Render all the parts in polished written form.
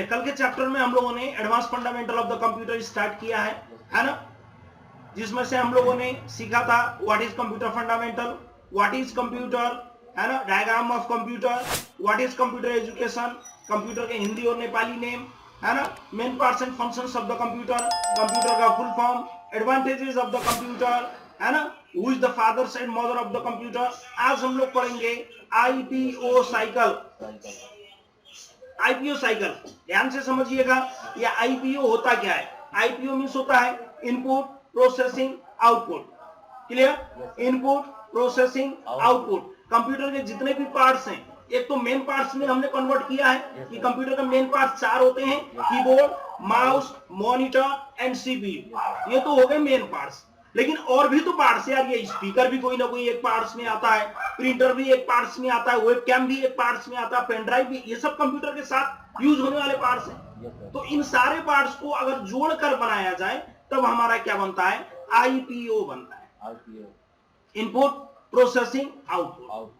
चलिए कल के चैप्टर में हम लोगों ने advance fundamental of the computer start किया है ना, जिसमें से हम लोगों ने सीखा था what is computer fundamental, what is computer, है ना, diagram of computer, what is computer education, computer के हिंदी और नेपाली नेम, है ना, main parts and functions of the computer, computer का full form, advantages of the computer, है ना, who is the fathers and mother of the computer. आज हम लोग पढ़ेंगे आईपीओ साइकिल। आईपीओ साइकिल ध्यान से समझिएगा, ये आईपीओ होता क्या है। आईपीओ मीन्स होता है input processing output. Clear, input processing output. Computer के जितने भी पार्ट्स हैं, एक तो मेन पार्ट्स में हमने कन्वर्ट किया है कि कंप्यूटर के मेन पार्ट्स 4 होते हैं, keyboard, mouse, monitor and CPU. ये तो हो गए मेन पार्ट्स, लेकिन और भी तो पार्ट्स यार, ये स्पीकर भी कोई ना कोई एक पार्ट्स में आता है, प्रिंटर भी एक पार्ट्स में आता है, वेबकैम भी एक पार्ट्स में आता है, पेन ड्राइव भी, ये सब कंप्यूटर के साथ यूज होने वाले पार्ट्स हैं। तो इन सारे पार्ट्स को अगर जोड़कर बनाया जाए तब हमारा क्या बनता है, आईपीओ बनता है, इनपुट प्रोसेसिंग आउटपुट।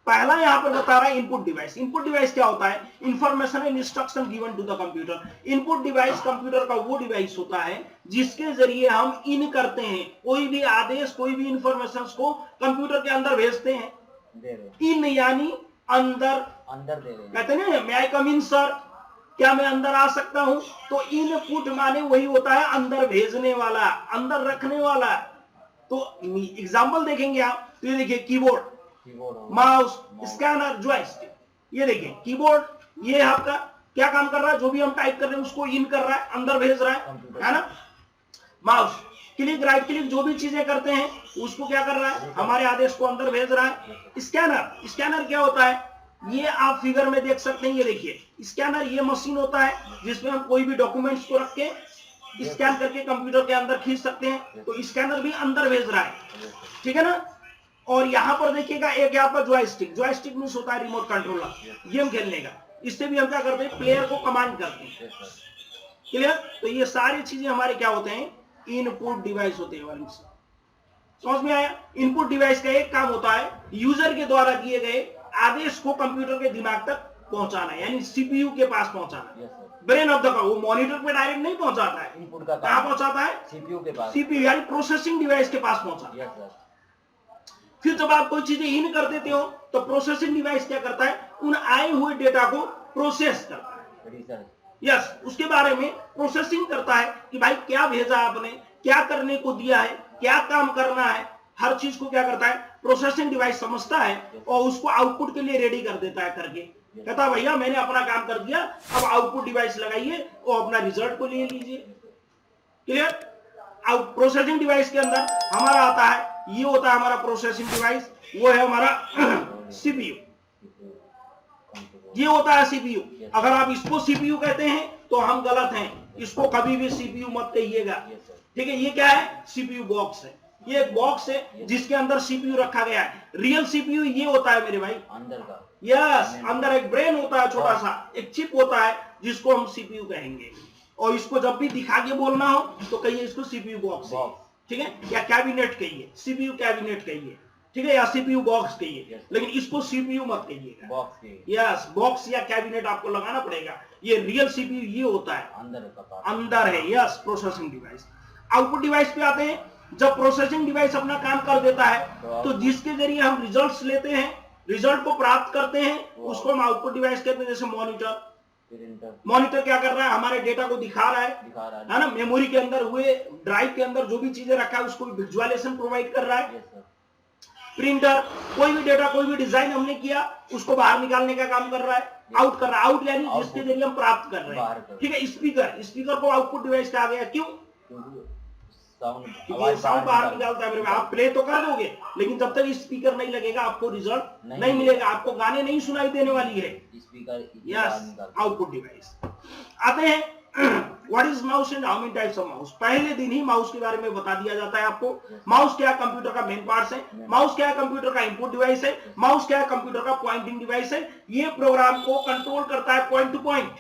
पहला यहां पर बता रहा है इनपुट डिवाइस। इनपुट डिवाइस क्या होता है, information and instruction given to the computer. Input device computer का वो डिवाइस होता है जिसके जरिए हम इन करते हैं, कोई भी आदेश, कोई भी इंफॉर्मेशन को कंप्यूटर के अंदर भेजते हैं। इन यानी अंदर दे रहे, कहते हैं ना, मैं आई कम इन सर, क्या मैं अंदर आ सकता हूं। तो इनपुट माने वही होता है अंदर भेजने वाला, अंदर रखने वाला। तो एग्जांपल देखेंगे आप, तो ये देखिए कीबोर्ड, माउस, स्कैनर, जॉयस्टिक। ये देखिए कीबोर्ड, ये आपका क्या काम कर रहा है, जो भी हम टाइप कर रहे हैं उसको इन कर रहा है, अंदर भेज रहा है ना। माउस क्लिक, राइट क्लिक, जो भी चीजें करते हैं उसको क्या कर रहा है, हमारे आदेश को अंदर भेज रहा है। स्कैनर, स्कैनर क्या होता है, ये आप फिगर में देख सकते हैं, ये देखिए स्कैनर, ये मशीन होता है जिसमें हम कोई भी डॉक्यूमेंट्स को रख के स्कैन करके कंप्यूटर के अंदर खींच सकते हैं। तो स्कैनर भी अंदर भेज रहा है, ठीक है ना। और यहां पर देखिएगा एक यहाँ पर जॉयस्टिक, जॉयस्टिक मींस होता है रिमोट कंट्रोलर, गेम खेलने का। इससे भी हम क्या करते हैं, प्लेयर को कमांड करते हैं। क्लियर, तो ये सारी चीजें हमारे क्या होते हैं, इनपुट डिवाइस होते हैं। समझ में आया। इनपुट डिवाइस का एक काम होता है यूजर के द्वारा किए गए आदेश को कंप्यूटर के दिमाग तक पहुंचाना, यानी सीपीयू के पास पहुंचाना, ब्रेन ऑफ द, वो मॉनिटर पे डायरेक्ट नहीं पहुंचाता है, इनपुट का कहां पहुंचाता है, सीपीयू के पास, सीपीयू यानी प्रोसेसिंग डिवाइस के पास पहुंचाता है। फिर जब आप कोई चीजें इन कर देते हो तो प्रोसेसिंग डिवाइस क्या करता है, उन आए हुए डेटा को प्रोसेस करता है। यस, उसके बारे में प्रोसेसिंग करता है कि भाई क्या भेजा आपने, क्या करने को दिया है, क्या काम करना है, हर चीज को क्या करता है, प्रोसेसिंग डिवाइस समझता है और उसको आउटपुट के लिए रेडी कर देता है करके। कहता है भैया मैंने अपना काम कर दिया, अब आउटपुट डिवाइस लगाइए और अपना रिजल्ट को ले लीजिए। क्लियर। प्रोसेसिंग डिवाइस के अंदर हमारा आता है, ये होता है हमारा प्रोसेसिंग डिवाइस, वो है हमारा सीपीयू। ये होता है सीपीयू। अगर आप इसको सीपीयू कहते हैं तो हम गलत हैं, इसको कभी भी सीपीयू मत कहिएगा, ठीक है। ये क्या है, सीपीयू बॉक्स है, ये एक बॉक्स है जिसके अंदर सीपीयू रखा गया है। रियल सीपीयू ये होता है मेरे भाई, अंदर का। यस, अंदर एक ब्रेन होता है, छोटा सा एक चिप होता है जिसको हम सीपीयू कहेंगे। और इसको जब भी दिखा के बोलना हो तो कहिए इसको सीपीयू बॉक्स, ठीक है, या कैबिनेट कहिए, सीपीयू कैबिनेट कहिए, ठीक है, या सीपीयू बॉक्स कहिए, लेकिन इसको सीपीयू मत कहिएगा। यस, बॉक्स या कैबिनेट आपको लगाना पड़ेगा। ये रियल सीपीयू ये होता है, अंदर है। Yes, processing device. Output device पे आते हैं। जब प्रोसेसिंग डिवाइस अपना काम कर देता है तो जिसके जरिए हम रिजल्ट्स लेते हैं, रिजल्ट को प्राप्त करते हैं, उसको हम आउटपुट डिवाइस कहते हैं। जैसे मॉनिटर, मॉनिटर क्या कर रहा है, हमारे डेटा को दिखा रहा है ना, मेमोरी के अंदर हुए, ड्राइव के अंदर जो भी चीजें रखा है उसको विजुअलाइजेशन प्रोवाइड कर रहा है। प्रिंटर कोई भी डेटा, कोई भी डिजाइन हमने किया उसको बाहर निकालने का काम कर रहा है, आउट कर रहा है। आउट यानी जिसके जरिए हम प्राप्त कर रहे हैं, ठीक है। स्पीकर, स्पीकर को आउटपुट डिवाइस कहा गया, क्यों, साउंड बाहर निकालता है। आप प्ले तो कर दोगे लेकिन जब तक स्पीकर नहीं लगेगा आपको रिजल्ट नहीं मिलेगा, आपको गाने नहीं सुनाई देने वाली है स्पीकर। Yes, output device. आते हैं what is mouse and how many types of mouse. पहले दिन ही माउस के बारे में बता दिया जाता है आपको। माउस क्या है, कंप्यूटर का मेन पार्ट्स है। माउस क्या है, कंप्यूटर का इनपुट डिवाइस है। माउस क्या है, कंप्यूटर का पॉइंटिंग डिवाइस है। ये प्रोग्राम को कंट्रोल करता है पॉइंट टू पॉइंट।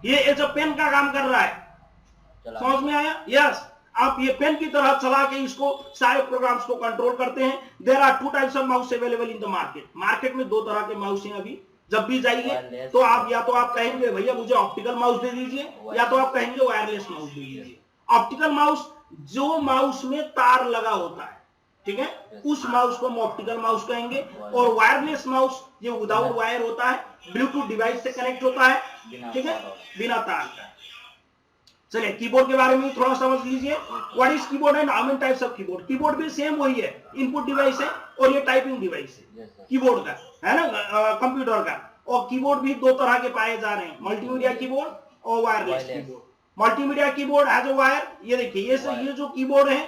ये एज अ पेन का काम कर रहा है, समझ में आया। यस, आप ये पेन की तरह चला के इसको सारे प्रोग्राम्स को कंट्रोल करते हैं। There are 2 types of mouse available in the market. Market में 2 तरह के माउस हैं अभी जब भी जाइए तो आप या तो आप कहेंगे भैया मुझे ऑप्टिकल माउस दे दीजिए, या तो आप कहेंगे वायरलेस माउस दे दीजिए। ऑप्टिकल माउस जो माउस में तार लगा होता है, ठीक है, उस माउस को हम ऑप्टिकल माउस कहेंगे। और वायरलेस माउस ये विदाउट वायर होता है, ब्लूटूथ डिवाइस से कनेक्ट होता है, ठीक है, बिना तार का। चलिए कीबोर्ड के बारे में थोड़ा समझ लीजिए। What is keyboard and how many types of keyboard. Keyboard भी सेम वही है, इनपुट डिवाइस है और ये टाइपिंग डिवाइस है कीबोर्ड का, है ना, कंप्यूटर का। और कीबोर्ड भी दो तरह के पाए जा रहे हैं, मल्टीमीडिया कीबोर्ड और wireless keyboard. Multimedia keyboard has a wire, ये देखिए ये जो कीबोर्ड है,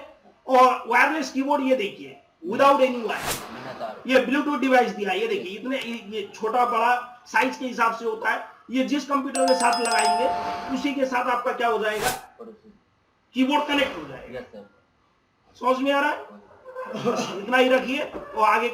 और वायरलेस कीबोर्ड ये देखिए विदाउट एनी वायर, ये ब्लूटूथ डिवाइस दिया है, ये देखिए इतने ये छोटा बड़ा साइज के हिसाब से होता है। ये जिस कंप्यूटर के साथ लगाएंगे उसी के साथ आपका क्या हो जाएगा, कीबोर्ड कनेक्ट हो जाएगा। समझ में आ रहा है? इतना ही रखिए और आगे